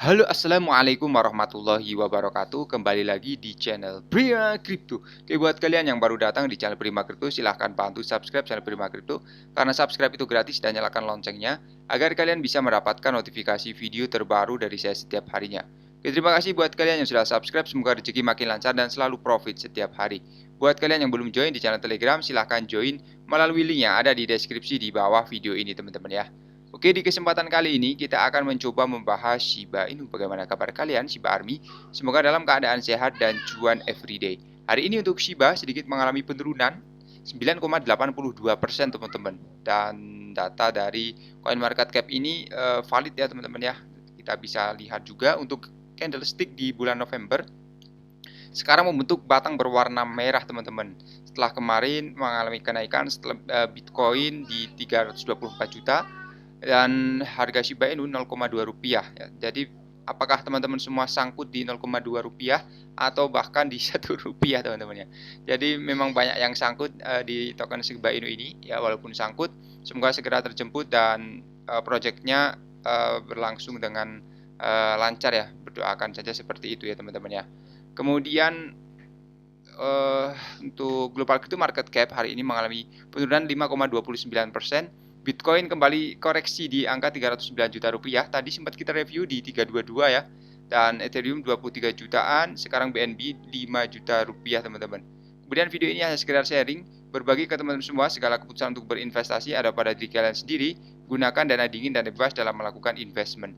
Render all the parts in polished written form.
Halo, assalamualaikum warahmatullahi wabarakatuh. Kembali lagi di channel Prima Crypto. Oke, buat kalian yang baru datang di channel Prima Crypto, silahkan bantu subscribe channel Prima Crypto karena subscribe itu gratis dan nyalakan loncengnya agar kalian bisa mendapatkan notifikasi video terbaru dari saya setiap harinya. Oke, terima kasih buat kalian yang sudah subscribe. Semoga rezeki makin lancar dan selalu profit setiap hari. Buat kalian yang belum join di channel Telegram, silahkan join melalui link yang ada di deskripsi di bawah video ini, teman-teman ya. Oke, di kesempatan kali ini kita akan mencoba membahas Shiba Inu. Bagaimana kabar kalian, Shiba Army? Semoga dalam keadaan sehat dan cuan everyday. Hari ini untuk Shiba sedikit mengalami penurunan 9,82%, teman-teman. Dan data dari CoinMarketCap ini valid ya, teman-teman ya. Kita bisa lihat juga untuk candlestick di bulan November sekarang membentuk batang berwarna merah, teman-teman. Setelah kemarin mengalami kenaikan setelah Bitcoin di 324 juta dan harga Shiba Inu 0,2 rupiah ya. Jadi apakah teman-teman semua sangkut di 0,2 rupiah atau bahkan di 1 rupiah, teman-teman ya. Jadi memang banyak yang sangkut di token Shiba Inu ini ya. Walaupun sangkut, semoga segera terjemput dan proyeknya berlangsung dengan lancar ya. Berdoakan saja seperti itu ya, teman-teman ya. Kemudian untuk global crypto market cap hari ini mengalami penurunan 5,29%. Bitcoin kembali koreksi di angka 309 juta rupiah. Tadi sempat kita review di 322 ya. Dan Ethereum 23 jutaan, sekarang BNB 5 juta rupiah, teman-teman. Kemudian video ini hanya sekedar sharing, berbagi ke teman-teman semua. Segala keputusan untuk berinvestasi ada pada diri kalian sendiri. Gunakan dana dingin dan bebas dalam melakukan investment.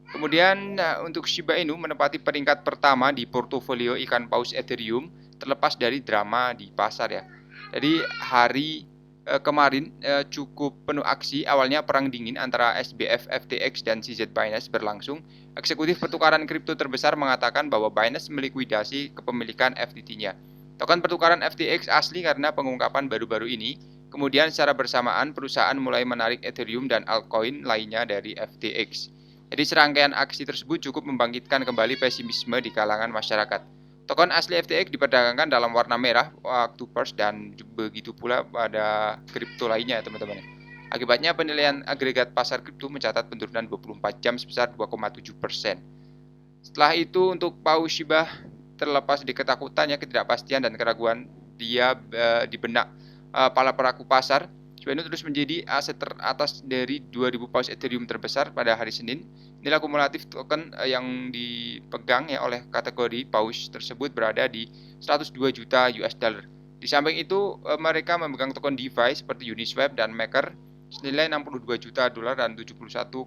Kemudian untuk Shiba Inu menempati peringkat pertama di portofolio ikan paus Ethereum terlepas dari drama di pasar ya. Jadi hari kemarin cukup penuh aksi. Awalnya perang dingin antara SBF, FTX, dan CZ Binance berlangsung. Eksekutif pertukaran kripto terbesar mengatakan bahwa Binance melikuidasi kepemilikan FTT-nya. Token pertukaran FTX asli karena pengungkapan baru-baru ini. Kemudian secara bersamaan perusahaan mulai menarik Ethereum dan altcoin lainnya dari FTX. Jadi serangkaian aksi tersebut cukup membangkitkan kembali pesimisme di kalangan masyarakat. Token asli FTX diperdagangkan dalam warna merah waktu pers dan begitu pula pada kripto lainnya ya, teman-teman. Akibatnya penilaian agregat pasar kripto mencatat penurunan 24 jam sebesar 2,7%. Setelah itu untuk paus Shiba terlepas di ketakutan, ketidakpastian dan keraguan dia di benak para pelaku pasar, Shiba Inu terus menjadi aset teratas dari 2000 paus Ethereum terbesar pada hari Senin. Nilai kumulatif token yang dipegang ya oleh kategori paus tersebut berada di 102 juta US dollar. Di samping itu, mereka memegang token DeFi seperti Uniswap dan Maker senilai 62 juta dolar dan 71,5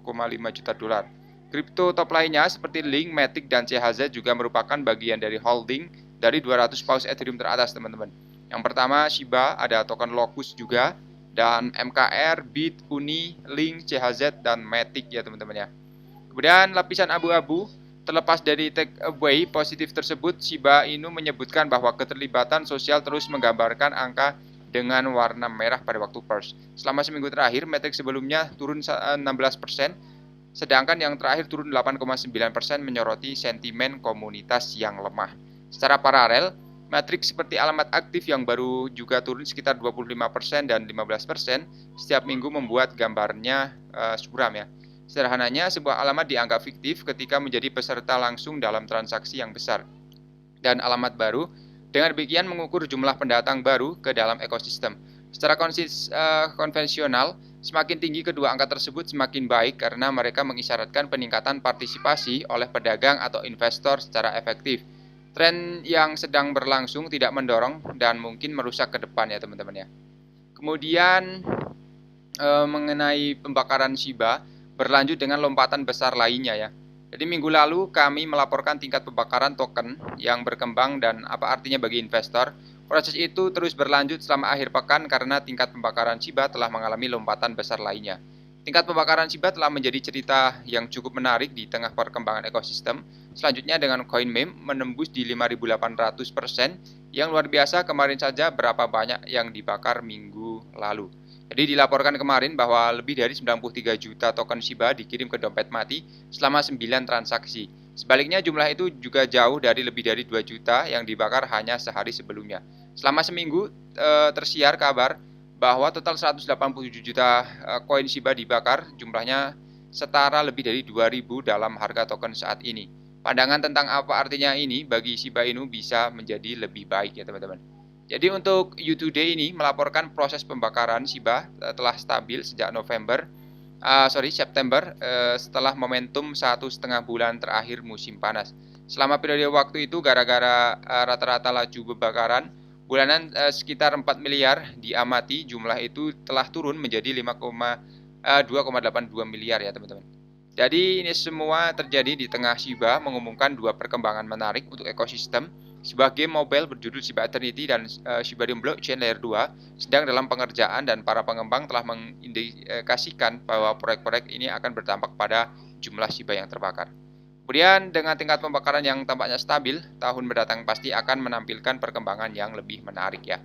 juta dolar. Kripto top lainnya seperti Link, Matic, dan CHZ juga merupakan bagian dari holding dari 200 paus Ethereum teratas, teman-teman. Yang pertama Shiba, ada token Locus juga, dan MKR, Bit, Uni, Link, CHZ, dan Matic ya, teman-teman ya. Kemudian lapisan abu-abu, terlepas dari take away positif tersebut, Shiba Inu menyebutkan bahwa keterlibatan sosial terus menggambarkan angka dengan warna merah pada waktu pers. Selama seminggu terakhir, Matic sebelumnya turun 16%, sedangkan yang terakhir turun 8,9% menyoroti sentimen komunitas yang lemah. Secara paralel, Matrix seperti alamat aktif yang baru juga turun sekitar 25% dan 15% setiap minggu membuat gambarnya suram ya. Sederhananya, sebuah alamat dianggap fiktif ketika menjadi peserta langsung dalam transaksi yang besar. Dan alamat baru dengan demikian mengukur jumlah pendatang baru ke dalam ekosistem. Secara konvensional, semakin tinggi kedua angka tersebut semakin baik karena mereka mengisyaratkan peningkatan partisipasi oleh pedagang atau investor secara efektif. Tren yang sedang berlangsung tidak mendorong dan mungkin merusak ke depan ya, teman-teman ya. Kemudian mengenai pembakaran Shiba berlanjut dengan lompatan besar lainnya ya. Jadi minggu lalu kami melaporkan tingkat pembakaran token yang berkembang dan apa artinya bagi investor. Proses itu terus berlanjut selama akhir pekan karena tingkat pembakaran Shiba telah mengalami lompatan besar lainnya. Tingkat pembakaran Shiba telah menjadi cerita yang cukup menarik di tengah perkembangan ekosistem. Selanjutnya dengan koin meme menembus di 5.800%, yang luar biasa. Kemarin saja berapa banyak yang dibakar minggu lalu. Jadi dilaporkan kemarin bahwa lebih dari 93 juta token Shiba dikirim ke dompet mati selama 9 transaksi. Sebaliknya jumlah itu juga jauh dari lebih dari 2 juta yang dibakar hanya sehari sebelumnya. Selama seminggu tersiar kabar bahwa total 187 juta koin Shiba dibakar, jumlahnya setara lebih dari 2.000 dalam harga token saat ini. Pandangan tentang apa artinya ini bagi Shiba Inu bisa menjadi lebih baik ya teman-teman. Jadi untuk You Today ini melaporkan proses pembakaran Shiba telah stabil sejak September setelah momentum 1,5 bulan terakhir musim panas. Selama periode waktu itu gara-gara rata-rata laju pembakaran bulanan sekitar 4 miliar diamati, jumlah itu telah turun menjadi 2,82 miliar ya teman-teman. Jadi ini semua terjadi di tengah Shiba mengumumkan dua perkembangan menarik untuk ekosistem. Sebagai mobile berjudul Shiba Eternity dan Shiba Inu Blockchain Layer 2 sedang dalam pengerjaan dan para pengembang telah mengindikasikan bahwa proyek-proyek ini akan berdampak pada jumlah Shiba yang terbakar. Kemudian dengan tingkat pembakaran yang tampaknya stabil, tahun mendatang pasti akan menampilkan perkembangan yang lebih menarik ya.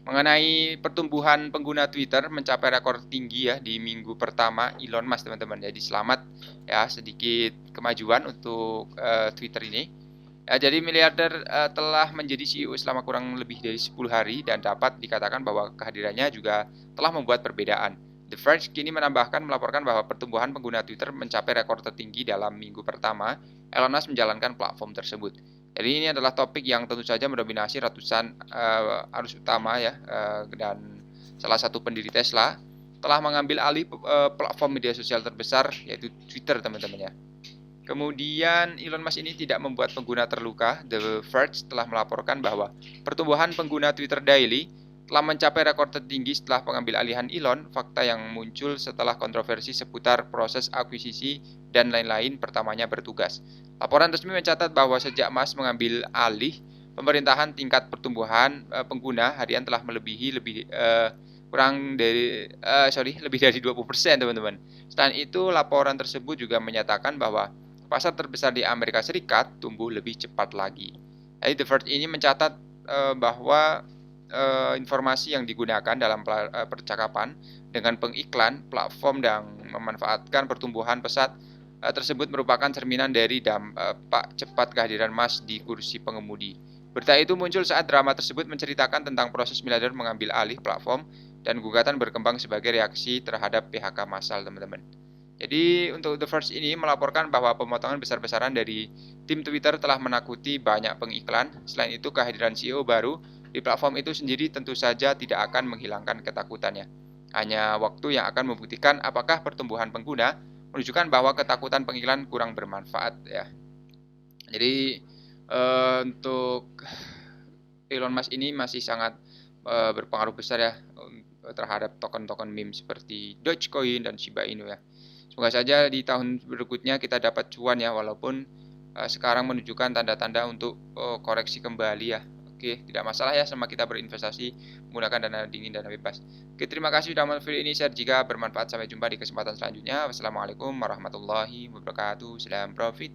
Mengenai pertumbuhan pengguna Twitter mencapai rekor tinggi ya di minggu pertama Elon Musk teman-teman. Jadi selamat ya, sedikit kemajuan untuk Twitter ini. Ya, jadi miliarder telah menjadi CEO selama kurang lebih dari 10 hari dan dapat dikatakan bahwa kehadirannya juga telah membuat perbedaan. The Verge kini melaporkan bahwa pertumbuhan pengguna Twitter mencapai rekor tertinggi dalam minggu pertama Elon Musk menjalankan platform tersebut. Jadi ini adalah topik yang tentu saja mendominasi ratusan arus utama ya, dan salah satu pendiri Tesla telah mengambil alih platform media sosial terbesar yaitu Twitter teman-teman ya. Kemudian Elon Musk ini tidak membuat pengguna terluka. The Verge telah melaporkan bahwa pertumbuhan pengguna Twitter daily telah mencapai rekor tertinggi setelah pengambil alihan Elon, fakta yang muncul setelah kontroversi seputar proses akuisisi dan lain-lain pertamanya bertugas. Laporan resmi mencatat bahwa sejak Musk mengambil alih pemerintahan, tingkat pertumbuhan pengguna harian telah melebihi lebih dari 20% teman-teman. Selain itu, laporan tersebut juga menyatakan bahwa pasar terbesar di Amerika Serikat tumbuh lebih cepat lagi. Jadi The Verge ini mencatat bahwa informasi yang digunakan dalam percakapan dengan pengiklan platform yang memanfaatkan pertumbuhan pesat tersebut merupakan cerminan dari dampak cepat kehadiran Musk di kursi pengemudi. Berita itu muncul saat drama tersebut menceritakan tentang proses miliarder mengambil alih platform dan gugatan berkembang sebagai reaksi terhadap PHK massal teman-teman. Jadi untuk The Verge ini melaporkan bahwa pemotongan besar-besaran dari tim Twitter telah menakuti banyak pengiklan. Selain itu, kehadiran CEO baru di platform itu sendiri tentu saja tidak akan menghilangkan ketakutannya. Hanya waktu yang akan membuktikan apakah pertumbuhan pengguna menunjukkan bahwa ketakutan pengiklan kurang bermanfaat ya. Jadi untuk Elon Musk ini masih sangat berpengaruh besar ya terhadap token-token meme seperti Dogecoin dan Shiba Inu ya. Semoga saja di tahun berikutnya kita dapat cuan ya, walaupun sekarang menunjukkan tanda-tanda untuk koreksi kembali ya. Oke, tidak masalah ya sama kita berinvestasi menggunakan dana dingin, dana bebas. Oke, terima kasih sudah menonton video ini. Share jika bermanfaat. Sampai jumpa di kesempatan selanjutnya. Wassalamualaikum warahmatullahi wabarakatuh. Salam profit.